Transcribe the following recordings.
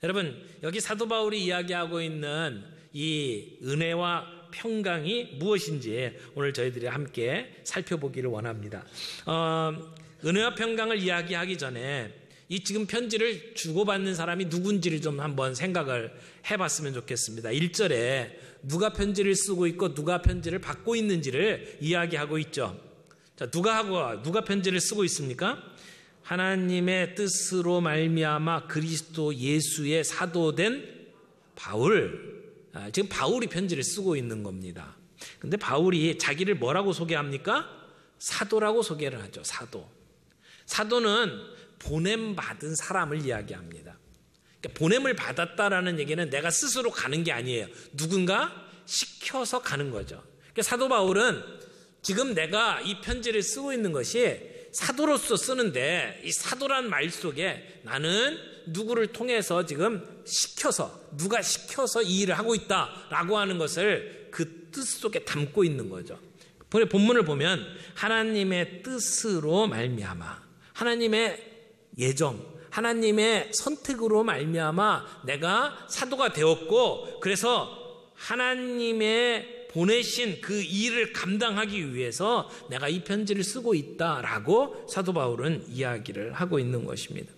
여러분, 여기 사도 바울이 이야기하고 있는 이 은혜와 평강이 무엇인지 오늘 저희들이 함께 살펴보기를 원합니다. 은혜와 평강을 이야기하기 전에 이 지금 편지를 주고받는 사람이 누군지를 좀 한번 생각을 해봤으면 좋겠습니다. 1절에 누가 편지를 쓰고 있고 누가 편지를 받고 있는지를 이야기하고 있죠. 자, 누가 편지를 쓰고 있습니까? 하나님의 뜻으로 말미암아 그리스도 예수의 사도된 바울. 지금 바울이 편지를 쓰고 있는 겁니다. 근데 바울이 자기를 뭐라고 소개합니까? 사도라고 소개를 하죠. 사도는 보냄받은 사람을 이야기합니다. 그러니까 보냄을 받았다라는 얘기는 내가 스스로 가는 게 아니에요. 누군가 시켜서 가는 거죠. 그러니까 사도 바울은 지금 내가 이 편지를 쓰고 있는 것이 사도로서 쓰는데 이 사도란 말 속에 나는 누구를 통해서 지금 누가 시켜서 이 일을 하고 있다라고 하는 것을 그 뜻 속에 담고 있는 거죠. 본문을 보면 하나님의 뜻으로 말미암아, 하나님의 예정, 하나님의 선택으로 말미암아 내가 사도가 되었고, 그래서 하나님의 보내신 그 일을 감당하기 위해서 내가 이 편지를 쓰고 있다라고 사도 바울은 이야기를 하고 있는 것입니다.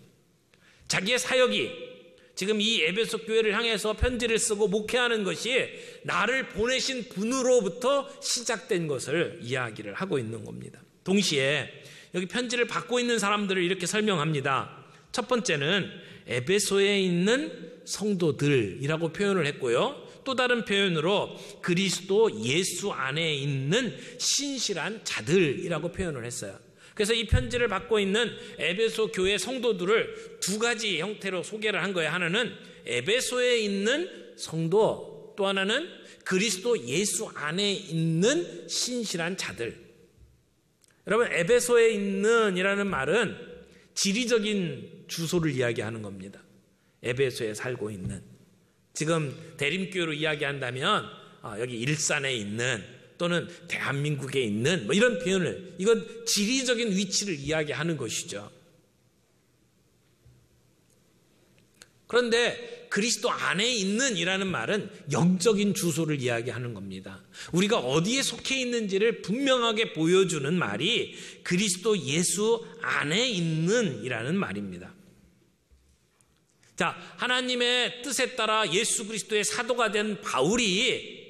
자기의 사역이 지금 이 에베소 교회를 향해서 편지를 쓰고 목회하는 것이 나를 보내신 분으로부터 시작된 것을 이야기를 하고 있는 겁니다. 동시에 여기 편지를 받고 있는 사람들을 이렇게 설명합니다. 첫 번째는 에베소에 있는 성도들이라고 표현을 했고요. 또 다른 표현으로 그리스도 예수 안에 있는 신실한 자들이라고 표현을 했어요. 그래서 이 편지를 받고 있는 에베소 교회 성도들을 두 가지 형태로 소개를 한 거예요. 하나는 에베소에 있는 성도, 또 하나는 그리스도 예수 안에 있는 신실한 자들. 여러분, 에베소에 있는 이라는 말은 지리적인 주소를 이야기하는 겁니다. 에베소에 살고 있는. 지금 대림교회로 이야기한다면 여기 일산에 있는, 또는 대한민국에 있는 이런 표현을, 이건 지리적인 위치를 이야기하는 것이죠. 그런데 그리스도 안에 있는 이라는 말은 영적인 주소를 이야기하는 겁니다. 우리가 어디에 속해 있는지를 분명하게 보여주는 말이 그리스도 예수 안에 있는 이라는 말입니다. 자, 하나님의 뜻에 따라 예수 그리스도의 사도가 된 바울이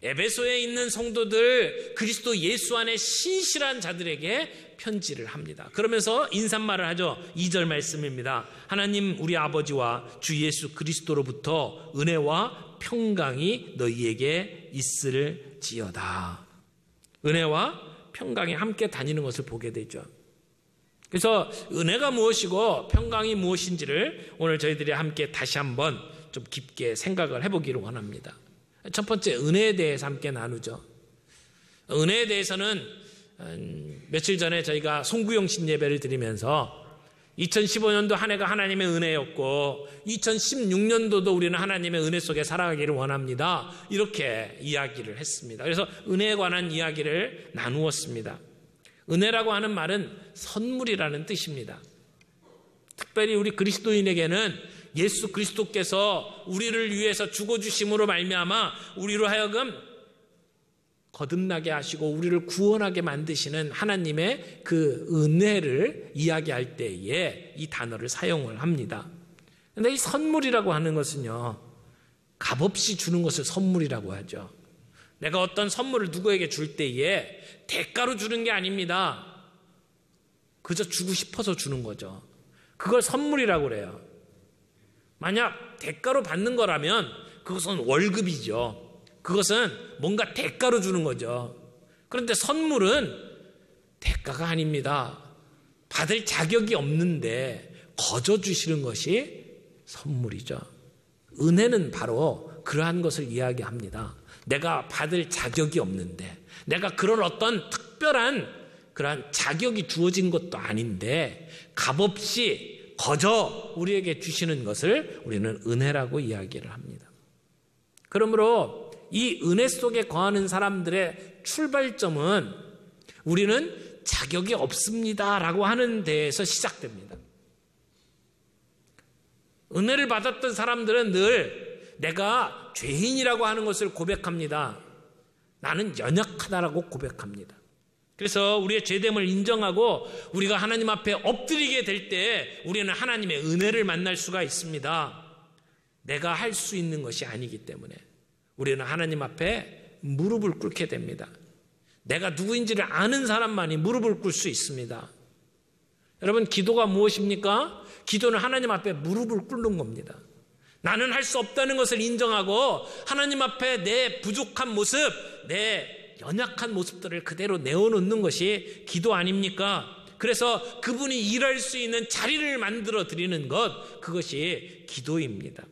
에베소에 있는 성도들, 그리스도 예수 안에 신실한 자들에게 편지를 합니다. 그러면서 인사말을 하죠. 2절 말씀입니다. 하나님 우리 아버지와 주 예수 그리스도로부터 은혜와 평강이 너희에게 있을지어다. 은혜와 평강이 함께 다니는 것을 보게 되죠. 그래서 은혜가 무엇이고 평강이 무엇인지를 오늘 저희들이 함께 다시 한번 좀 깊게 생각을 해보기를 원합니다. 첫 번째, 은혜에 대해서 함께 나누죠. 은혜에 대해서는 며칠 전에 저희가 송구영 신예배를 드리면서 2015년도 한 해가 하나님의 은혜였고 2016년도도 우리는 하나님의 은혜 속에 살아가기를 원합니다. 이렇게 이야기를 했습니다. 그래서 은혜에 관한 이야기를 나누었습니다. 은혜라고 하는 말은 선물이라는 뜻입니다. 특별히 우리 그리스도인에게는 예수 그리스도께서 우리를 위해서 죽어주심으로 말미암아 우리로 하여금 거듭나게 하시고 우리를 구원하게 만드시는 하나님의 그 은혜를 이야기할 때에 이 단어를 사용을 합니다. 그런데 이 선물이라고 하는 것은요, 값없이 주는 것을 선물이라고 하죠. 내가 어떤 선물을 누구에게 줄 때에 대가로 주는 게 아닙니다. 그저 주고 싶어서 주는 거죠. 그걸 선물이라고 그래요. 만약 대가로 받는 거라면 그것은 월급이죠. 그것은 뭔가 대가로 주는 거죠. 그런데 선물은 대가가 아닙니다. 받을 자격이 없는데 거저 주시는 것이 선물이죠. 은혜는 바로 그러한 것을 이야기합니다. 내가 받을 자격이 없는데, 내가 그런 어떤 특별한 그러한 자격이 주어진 것도 아닌데 값없이 거저 우리에게 주시는 것을 우리는 은혜라고 이야기를 합니다. 그러므로 이 은혜 속에 거하는 사람들의 출발점은 우리는 자격이 없습니다라고 하는 데에서 시작됩니다. 은혜를 받았던 사람들은 늘 내가 죄인이라고 하는 것을 고백합니다. 나는 연약하다라고 고백합니다. 그래서 우리의 죄됨을 인정하고 우리가 하나님 앞에 엎드리게 될 때 우리는 하나님의 은혜를 만날 수가 있습니다. 내가 할 수 있는 것이 아니기 때문에 우리는 하나님 앞에 무릎을 꿇게 됩니다. 내가 누구인지를 아는 사람만이 무릎을 꿇을 수 있습니다. 여러분, 기도가 무엇입니까? 기도는 하나님 앞에 무릎을 꿇는 겁니다. 나는 할 수 없다는 것을 인정하고 하나님 앞에 내 부족한 모습, 내 연약한 모습들을 그대로 내어놓는 것이 기도 아닙니까? 그래서 그분이 일할 수 있는 자리를 만들어 드리는 것, 그것이 기도입니다.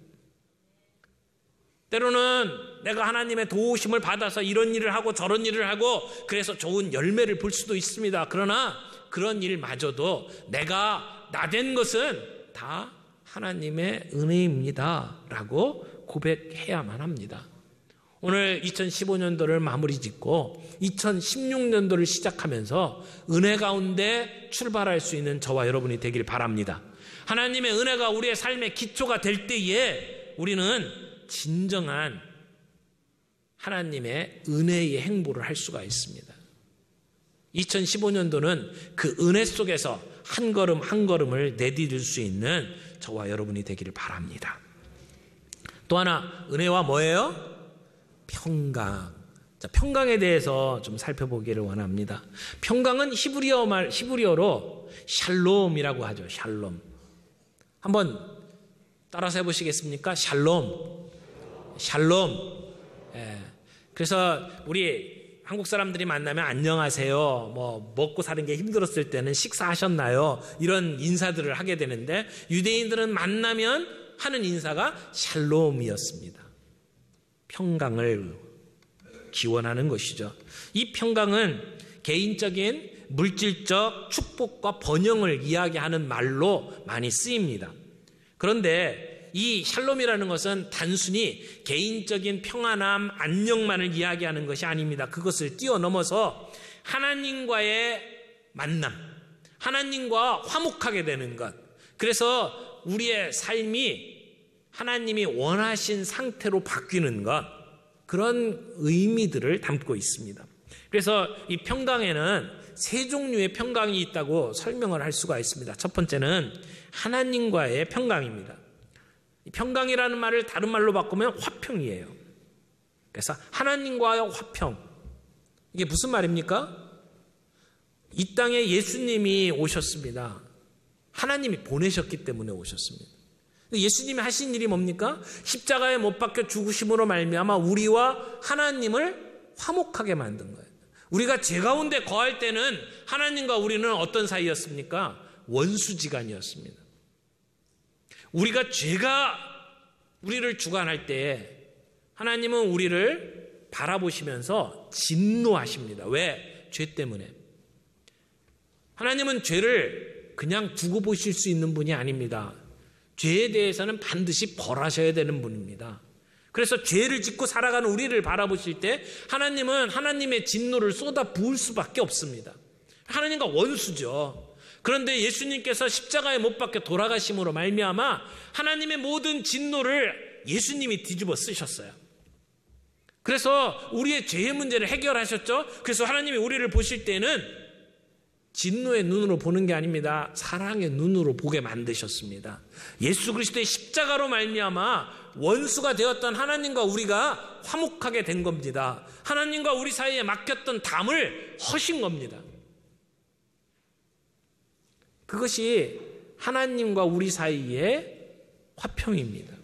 때로는 내가 하나님의 도우심을 받아서 이런 일을 하고 저런 일을 하고 그래서 좋은 열매를 볼 수도 있습니다. 그러나 그런 일마저도 내가 나된 것은 다 하나님의 은혜입니다 라고 고백해야만 합니다. 오늘 2015년도를 마무리 짓고 2016년도를 시작하면서 은혜 가운데 출발할 수 있는 저와 여러분이 되길 바랍니다. 하나님의 은혜가 우리의 삶의 기초가 될 때에 우리는 진정한 하나님의 은혜의 행보를 할 수가 있습니다. 2015년도는 그 은혜 속에서 한 걸음 한 걸음을 내디딜 수 있는 저와 여러분이 되기를 바랍니다. 또 하나, 은혜와 뭐예요? 평강. 자, 평강에 대해서 좀 살펴보기를 원합니다. 평강은 히브리어로 샬롬이라고 하죠. 샬롬. 한번 따라서 해보시겠습니까? 샬롬. 샬롬. 예. 그래서 우리 한국 사람들이 만나면 안녕하세요, 뭐 먹고 사는 게 힘들었을 때는 식사하셨나요? 이런 인사들을 하게 되는데 유대인들은 만나면 하는 인사가 샬롬이었습니다. 평강을 기원하는 것이죠. 이 평강은 개인적인 물질적 축복과 번영을 이야기하는 말로 많이 쓰입니다. 그런데 이 샬롬이라는 것은 단순히 개인적인 평안함, 안녕만을 이야기하는 것이 아닙니다. 그것을 뛰어넘어서 하나님과의 만남, 하나님과 화목하게 되는 것, 그래서 우리의 삶이 하나님이 원하신 상태로 바뀌는 것, 그런 의미들을 담고 있습니다. 그래서 이 평강에는 세 종류의 평강이 있다고 설명을 할 수가 있습니다. 첫 번째는 하나님과의 평강입니다. 평강이라는 말을 다른 말로 바꾸면 화평이에요. 그래서 하나님과의 화평. 이게 무슨 말입니까? 이 땅에 예수님이 오셨습니다. 하나님이 보내셨기 때문에 오셨습니다. 예수님이 하신 일이 뭡니까? 십자가에 못 박혀 죽으심으로 말미암아 우리와 하나님을 화목하게 만든 거예요. 우리가 죄 가운데 거할 때는 하나님과 우리는 어떤 사이였습니까? 원수지간이었습니다. 죄가 우리를 주관할 때 하나님은 우리를 바라보시면서 진노하십니다. 왜? 죄 때문에. 하나님은 죄를 그냥 두고 보실 수 있는 분이 아닙니다. 죄에 대해서는 반드시 벌하셔야 되는 분입니다. 그래서 죄를 짓고 살아가는 우리를 바라보실 때 하나님은 하나님의 진노를 쏟아 부을 수밖에 없습니다. 하나님과 원수죠. 그런데 예수님께서 십자가에 못 박혀 돌아가심으로 말미암아 하나님의 모든 진노를 예수님이 뒤집어 쓰셨어요. 그래서 우리의 죄의 문제를 해결하셨죠. 그래서 하나님이 우리를 보실 때는 진노의 눈으로 보는 게 아닙니다. 사랑의 눈으로 보게 만드셨습니다. 예수 그리스도의 십자가로 말미암아 원수가 되었던 하나님과 우리가 화목하게 된 겁니다. 하나님과 우리 사이에 막혔던 담을 허신 겁니다. 그것이 하나님과 우리 사이의 화평입니다.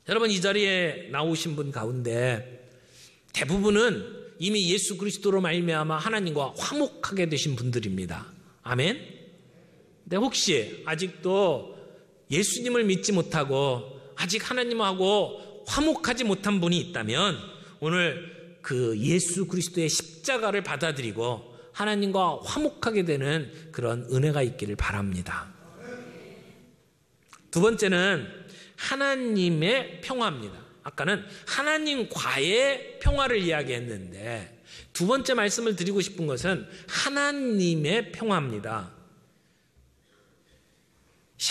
여러분, 이 자리에 나오신 분 가운데 대부분은 이미 예수 그리스도로 말미암아 하나님과 화목하게 되신 분들입니다. 아멘? 근데 혹시 아직도 예수님을 믿지 못하고 아직 하나님하고 화목하지 못한 분이 있다면 오늘 그 예수 그리스도의 십자가를 받아들이고 하나님과 화목하게 되는 그런 은혜가 있기를 바랍니다. 두 번째는 하나님의 평화입니다. 아까는 하나님과의 평화를 이야기했는데 두 번째 말씀을 드리고 싶은 것은 하나님의 평화입니다.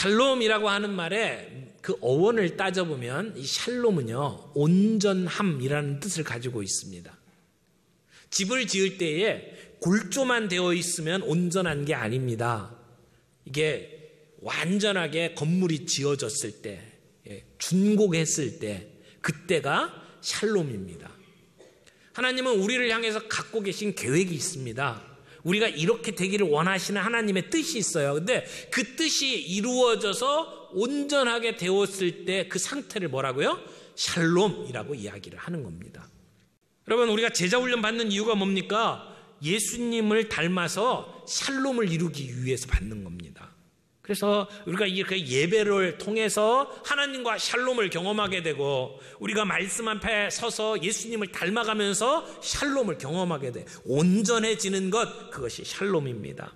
샬롬이라고 하는 말에 그 어원을 따져보면 이 샬롬은요, 온전함이라는 뜻을 가지고 있습니다. 집을 지을 때에 골조만 되어 있으면 온전한 게 아닙니다. 이게 완전하게 건물이 지어졌을 때, 준공했을 때, 그때가 샬롬입니다. 하나님은 우리를 향해서 갖고 계신 계획이 있습니다. 우리가 이렇게 되기를 원하시는 하나님의 뜻이 있어요. 근데 그 뜻이 이루어져서 온전하게 되었을 때 그 상태를 뭐라고요? 샬롬이라고 이야기를 하는 겁니다. 여러분, 우리가 제자훈련 받는 이유가 뭡니까? 예수님을 닮아서 샬롬을 이루기 위해서 받는 겁니다. 그래서 우리가 이렇게 예배를 통해서 하나님과 샬롬을 경험하게 되고, 우리가 말씀 앞에 서서 예수님을 닮아가면서 샬롬을 경험하게 돼 온전해지는 것, 그것이 샬롬입니다.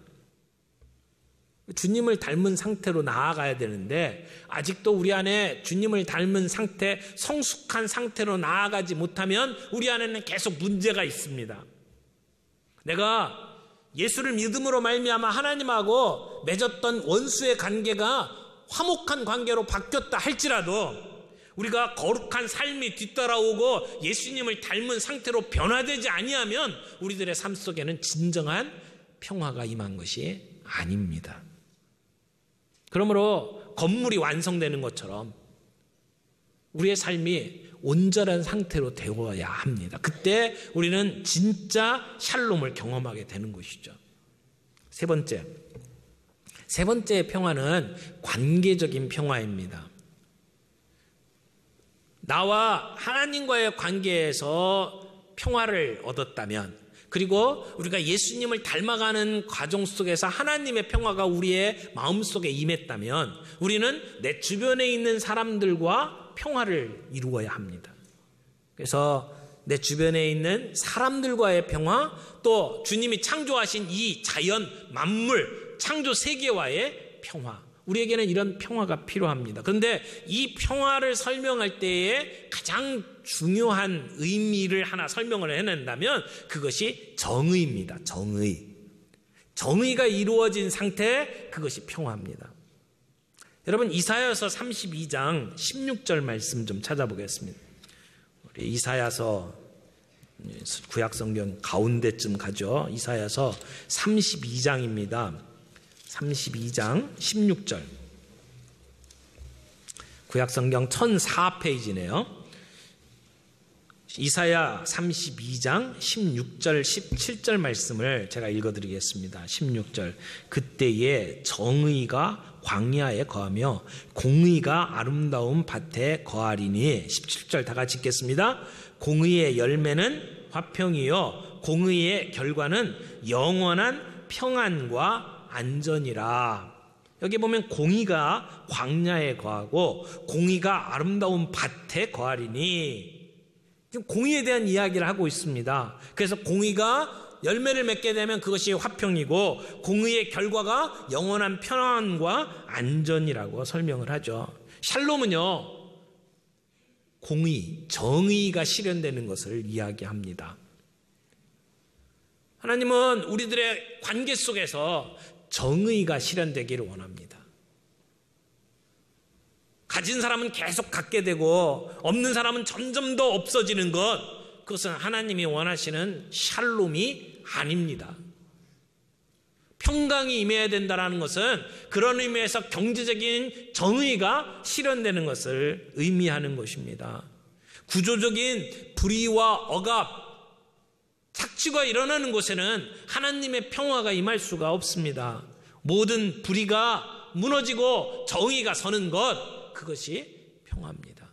주님을 닮은 상태로 나아가야 되는데 아직도 우리 안에 주님을 닮은 상태, 성숙한 상태로 나아가지 못하면 우리 안에는 계속 문제가 있습니다. 내가 예수를 믿음으로 말미암아 하나님하고 맺었던 원수의 관계가 화목한 관계로 바뀌었다 할지라도 우리가 거룩한 삶이 뒤따라오고 예수님을 닮은 상태로 변화되지 아니하면 우리들의 삶 속에는 진정한 평화가 임한 것이 아닙니다. 그러므로 건물이 완성되는 것처럼 우리의 삶이 온전한 상태로 되어야 합니다. 그때 우리는 진짜 샬롬을 경험하게 되는 것이죠. 세 번째 평화는 관계적인 평화입니다. 나와 하나님과의 관계에서 평화를 얻었다면, 그리고 우리가 예수님을 닮아가는 과정 속에서 하나님의 평화가 우리의 마음속에 임했다면 우리는 내 주변에 있는 사람들과 평화를 이루어야 합니다. 그래서 내 주변에 있는 사람들과의 평화, 또 주님이 창조하신 이 자연, 만물, 창조 세계와의 평화, 우리에게는 이런 평화가 필요합니다. 그런데 이 평화를 설명할 때에 가장 중요한 의미를 하나 설명을 해낸다면 그것이 정의입니다. 정의가 이루어진 상태, 그것이 평화입니다. 여러분, 이사야서 32장 16절 말씀 좀 찾아보겠습니다. 우리 이사야서 구약성경 가운데쯤 가죠. 이사야서 32장입니다. 32장 16절. 구약성경 1004페이지네요. 이사야 32장 16절 17절 말씀을 제가 읽어드리겠습니다. 16절. 그때에 정의가 광야에 거하며 공의가 아름다운 밭에 거하리니. 17절 다 같이 읽겠습니다. 공의의 열매는 화평이요 공의의 결과는 영원한 평안과 안전이라. 여기 보면 공의가 광야에 거하고 공의가 아름다운 밭에 거하리니. 지금 공의에 대한 이야기를 하고 있습니다. 그래서 공의가 열매를 맺게 되면 그것이 화평이고 공의의 결과가 영원한 평안과 안전이라고 설명을 하죠. 샬롬은요, 공의, 정의가 실현되는 것을 이야기합니다. 하나님은 우리들의 관계 속에서 정의가 실현되기를 원합니다. 가진 사람은 계속 갖게 되고 없는 사람은 점점 더 없어지는 것, 그것은 하나님이 원하시는 샬롬이 아닙니다. 평강이 임해야 된다는 것은 그런 의미에서 경제적인 정의가 실현되는 것을 의미하는 것입니다. 구조적인 불의와 억압, 착취가 일어나는 곳에는 하나님의 평화가 임할 수가 없습니다. 모든 불의가 무너지고 정의가 서는 것, 그것이 평화입니다.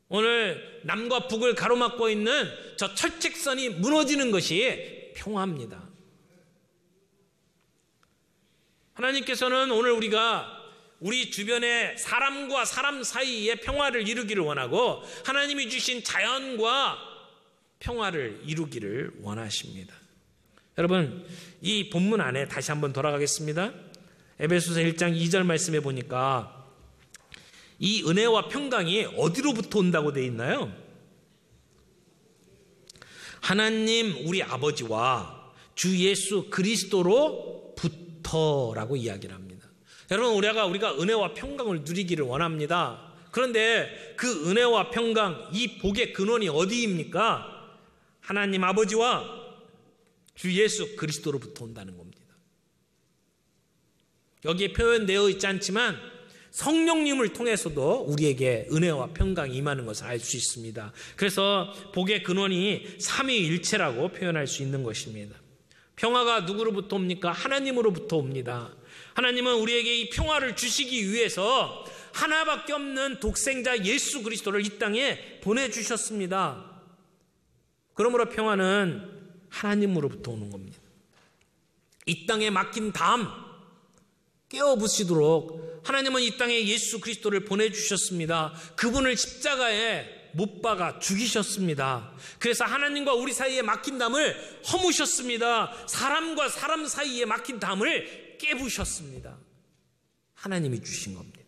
오늘 남과 북을 가로막고 있는 저 철책선이 무너지는 것이 평화입니다. 하나님께서는 오늘 우리가 우리 주변의 사람과 사람 사이에 평화를 이루기를 원하고 하나님이 주신 자연과 평화를 이루기를 원하십니다. 여러분, 이 본문 안에 다시 한번 돌아가겠습니다. 에베소서 1장 2절 말씀에 보니까 이 은혜와 평강이 어디로부터 온다고 되어 있나요? 하나님 우리 아버지와 주 예수 그리스도로부터라고 이야기를 합니다. 여러분, 우리가 은혜와 평강을 누리기를 원합니다. 그런데 그 은혜와 평강, 이 복의 근원이 어디입니까? 하나님 아버지와 주 예수 그리스도로부터 온다는 겁니다. 여기에 표현되어 있지 않지만 성령님을 통해서도 우리에게 은혜와 평강이 임하는 것을 알 수 있습니다. 그래서 복의 근원이 삼위일체라고 표현할 수 있는 것입니다. 평화가 누구로부터 옵니까? 하나님으로부터 옵니다. 하나님은 우리에게 이 평화를 주시기 위해서 하나밖에 없는 독생자 예수 그리스도를 이 땅에 보내주셨습니다. 그러므로 평화는 하나님으로부터 오는 겁니다. 이 땅에 맡긴 담 깨어부시도록 하나님은 이 땅에 예수 그리스도를 보내주셨습니다. 그분을 십자가에 못 박아 죽이셨습니다. 그래서 하나님과 우리 사이에 막힌 담을 허무셨습니다. 사람과 사람 사이에 막힌 담을 깨부셨습니다. 하나님이 주신 겁니다.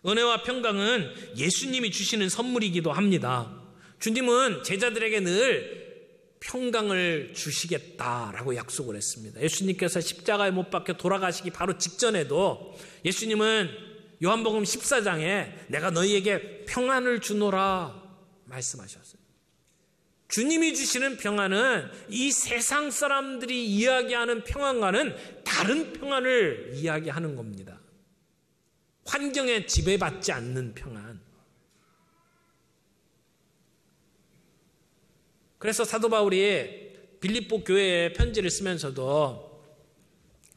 은혜와 평강은 예수님이 주시는 선물이기도 합니다. 주님은 제자들에게 늘 평강을 주시겠다라고 약속을 했습니다. 예수님께서 십자가에 못 박혀 돌아가시기 바로 직전에도 예수님은 요한복음 14장에 내가 너희에게 평안을 주노라 말씀하셨어요. 주님이 주시는 평안은 이 세상 사람들이 이야기하는 평안과는 다른 평안을 이야기하는 겁니다. 환경에 지배받지 않는 평안. 그래서 사도 바울이 빌립보 교회에 편지를 쓰면서도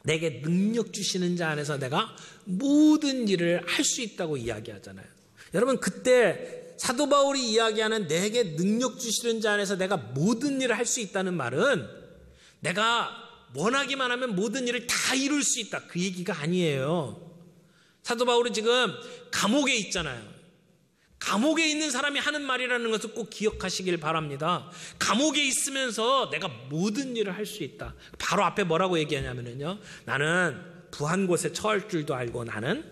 내게 능력 주시는 자 안에서 내가 모든 일을 할 수 있다고 이야기하잖아요. 여러분, 그때 사도 바울이 이야기하는 내게 능력 주시는 자 안에서 내가 모든 일을 할 수 있다는 말은 내가 원하기만 하면 모든 일을 다 이룰 수 있다, 그 얘기가 아니에요. 사도 바울은 지금 감옥에 있잖아요. 감옥에 있는 사람이 하는 말이라는 것을 꼭 기억하시길 바랍니다. 감옥에 있으면서 내가 모든 일을 할 수 있다. 바로 앞에 뭐라고 얘기하냐면요, 나는 부한 곳에 처할 줄도 알고 나는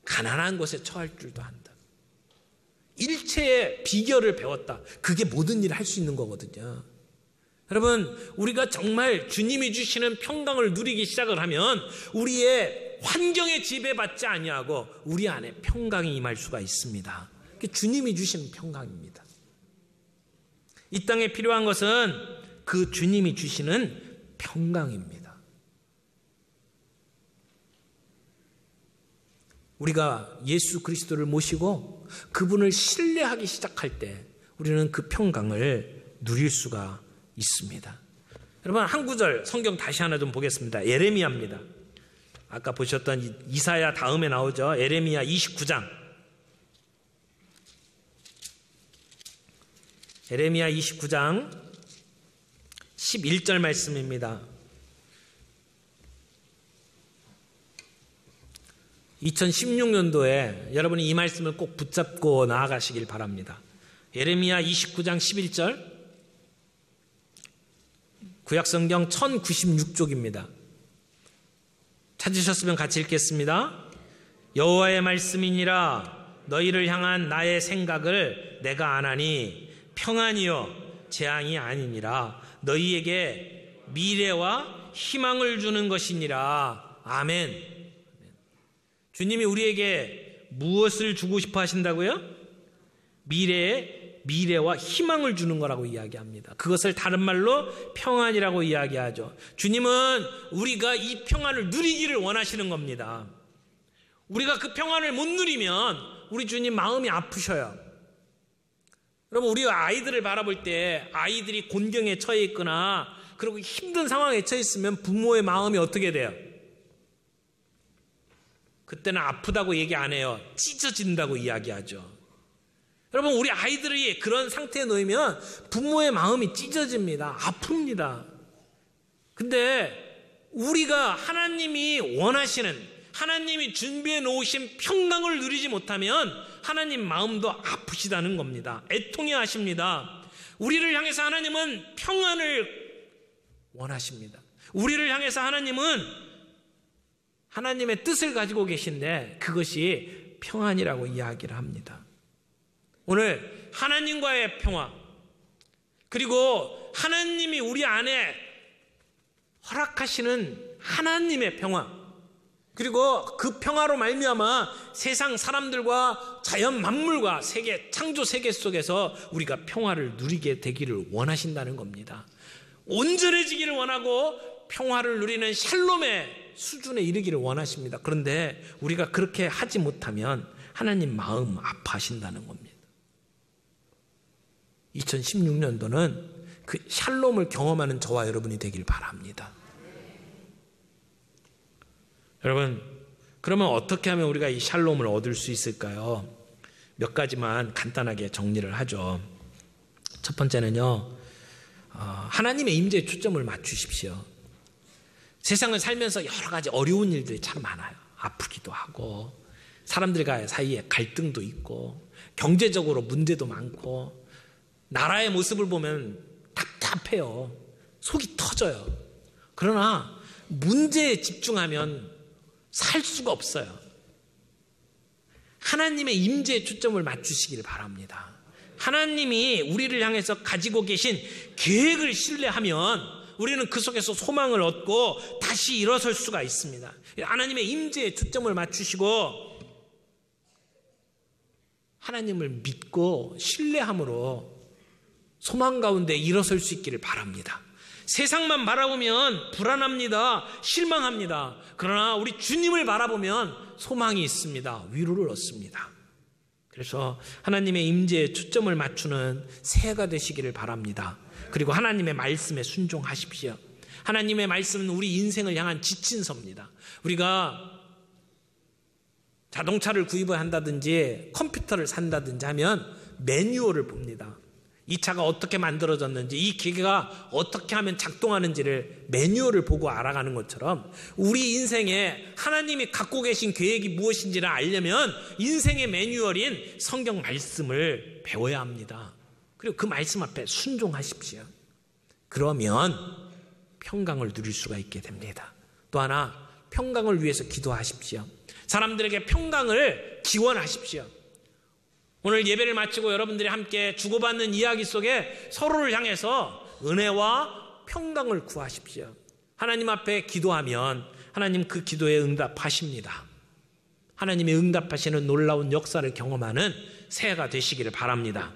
가난한 곳에 처할 줄도 안다. 일체의 비결을 배웠다. 그게 모든 일을 할 수 있는 거거든요. 여러분, 우리가 정말 주님이 주시는 평강을 누리기 시작을 하면 우리의 환경에 지배받지 아니하고 우리 안에 평강이 임할 수가 있습니다. 주님이 주시는 평강입니다. 이 땅에 필요한 것은 그 주님이 주시는 평강입니다. 우리가 예수 그리스도를 모시고 그분을 신뢰하기 시작할 때 우리는 그 평강을 누릴 수가 있습니다. 여러분, 한 구절 성경 다시 하나 좀 보겠습니다. 예레미야입니다. 아까 보셨던 이사야 다음에 나오죠. 예레미야 29장. 예레미야 29장 11절 말씀입니다. 2016년도에 여러분이 이 말씀을 꼭 붙잡고 나아가시길 바랍니다. 예레미야 29장 11절, 구약성경 1096쪽입니다. 찾으셨으면 같이 읽겠습니다. 여호와의 말씀이니라. 너희를 향한 나의 생각을 내가 아나니 평안이요 재앙이 아니니라. 너희에게 미래와 희망을 주는 것이니라. 아멘. 주님이 우리에게 무엇을 주고 싶어 하신다고요? 미래와 희망을 주는 거라고 이야기합니다. 그것을 다른 말로 평안이라고 이야기하죠. 주님은 우리가 이 평안을 누리기를 원하시는 겁니다. 우리가 그 평안을 못 누리면 우리 주님 마음이 아프셔요. 여러분, 우리 아이들을 바라볼 때 아이들이 곤경에 처해 있거나 그리고 힘든 상황에 처해 있으면 부모의 마음이 어떻게 돼요? 그때는 아프다고 얘기 안 해요. 찢어진다고 이야기하죠. 여러분, 우리 아이들이 그런 상태에 놓이면 부모의 마음이 찢어집니다. 아픕니다. 근데 우리가 하나님이 원하시는, 하나님이 준비해 놓으신 평강을 누리지 못하면 하나님 마음도 아프시다는 겁니다. 애통해 하십니다. 우리를 향해서 하나님은 평안을 원하십니다. 우리를 향해서 하나님은 하나님의 뜻을 가지고 계신데 그것이 평안이라고 이야기를 합니다. 오늘 하나님과의 평화, 그리고 하나님이 우리 안에 허락하시는 하나님의 평화, 그리고 그 평화로 말미암아 세상 사람들과 자연 만물과 세계 창조 세계 속에서 우리가 평화를 누리게 되기를 원하신다는 겁니다. 온전해지기를 원하고 평화를 누리는 샬롬의 수준에 이르기를 원하십니다. 그런데 우리가 그렇게 하지 못하면 하나님 마음 아파하신다는 겁니다. 2016년도는 그 샬롬을 경험하는 저와 여러분이 되길 바랍니다. 여러분, 그러면 어떻게 하면 우리가 이 샬롬을 얻을 수 있을까요? 몇 가지만 간단하게 정리를 하죠. 첫 번째는요, 하나님의 임재에 초점을 맞추십시오. 세상을 살면서 여러 가지 어려운 일들이 참 많아요. 아프기도 하고, 사람들과 사이에 갈등도 있고, 경제적으로 문제도 많고, 나라의 모습을 보면 답답해요. 속이 터져요. 그러나 문제에 집중하면 살 수가 없어요. 하나님의 임재에 초점을 맞추시길 바랍니다. 하나님이 우리를 향해서 가지고 계신 계획을 신뢰하면 우리는 그 속에서 소망을 얻고 다시 일어설 수가 있습니다. 하나님의 임재에 초점을 맞추시고 하나님을 믿고 신뢰함으로 소망 가운데 일어설 수 있기를 바랍니다. 세상만 바라보면 불안합니다. 실망합니다. 그러나 우리 주님을 바라보면 소망이 있습니다. 위로를 얻습니다. 그래서 하나님의 임재에 초점을 맞추는 새해가 되시기를 바랍니다. 그리고 하나님의 말씀에 순종하십시오. 하나님의 말씀은 우리 인생을 향한 지침서입니다. 우리가 자동차를 구입을 한다든지 컴퓨터를 산다든지 하면 매뉴얼을 봅니다. 이 차가 어떻게 만들어졌는지, 이 기계가 어떻게 하면 작동하는지를 매뉴얼을 보고 알아가는 것처럼 우리 인생에 하나님이 갖고 계신 계획이 무엇인지를 알려면 인생의 매뉴얼인 성경 말씀을 배워야 합니다. 그리고 그 말씀 앞에 순종하십시오. 그러면 평강을 누릴 수가 있게 됩니다. 또 하나, 평강을 위해서 기도하십시오. 사람들에게 평강을 기원하십시오. 오늘 예배를 마치고 여러분들이 함께 주고받는 이야기 속에 서로를 향해서 은혜와 평강을 구하십시오. 하나님 앞에 기도하면 하나님 그 기도에 응답하십니다. 하나님이 응답하시는 놀라운 역사를 경험하는 새해가 되시기를 바랍니다.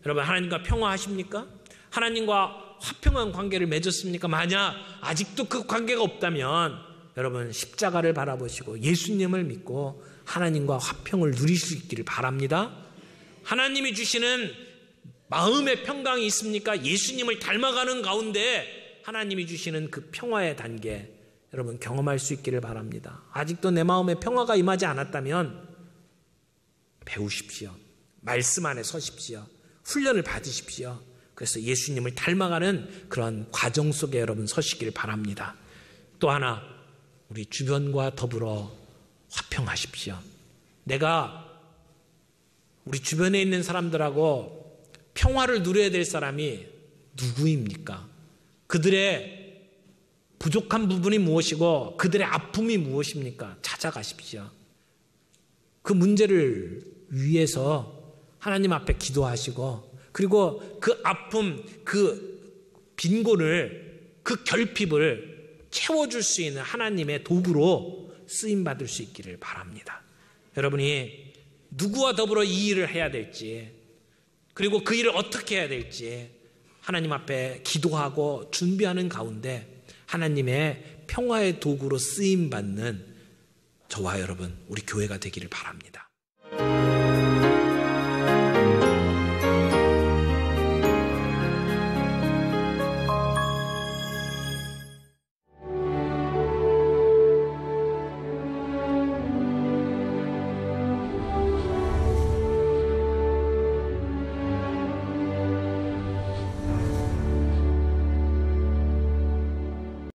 여러분, 하나님과 평화하십니까? 하나님과 화평한 관계를 맺었습니까? 만약 아직도 그 관계가 없다면 여러분, 십자가를 바라보시고 예수님을 믿고 하나님과 화평을 누릴 수 있기를 바랍니다. 하나님이 주시는 마음의 평강이 있습니까? 예수님을 닮아가는 가운데 하나님이 주시는 그 평화의 단계 여러분 경험할 수 있기를 바랍니다. 아직도 내 마음에 평화가 임하지 않았다면 배우십시오. 말씀 안에 서십시오. 훈련을 받으십시오. 그래서 예수님을 닮아가는 그런 과정 속에 여러분 서시기를 바랍니다. 또 하나, 우리 주변과 더불어 화평하십시오. 내가 우리 주변에 있는 사람들하고 평화를 누려야 될 사람이 누구입니까? 그들의 부족한 부분이 무엇이고 그들의 아픔이 무엇입니까? 찾아가십시오. 그 문제를 위해서 하나님 앞에 기도하시고 그리고 그 아픔, 그 빈곤을, 그 결핍을 채워줄 수 있는 하나님의 도구로 쓰임받을 수 있기를 바랍니다. 여러분이 누구와 더불어 이 일을 해야 될지 그리고 그 일을 어떻게 해야 될지 하나님 앞에 기도하고 준비하는 가운데 하나님의 평화의 도구로 쓰임받는 저와 여러분, 우리 교회가 되기를 바랍니다.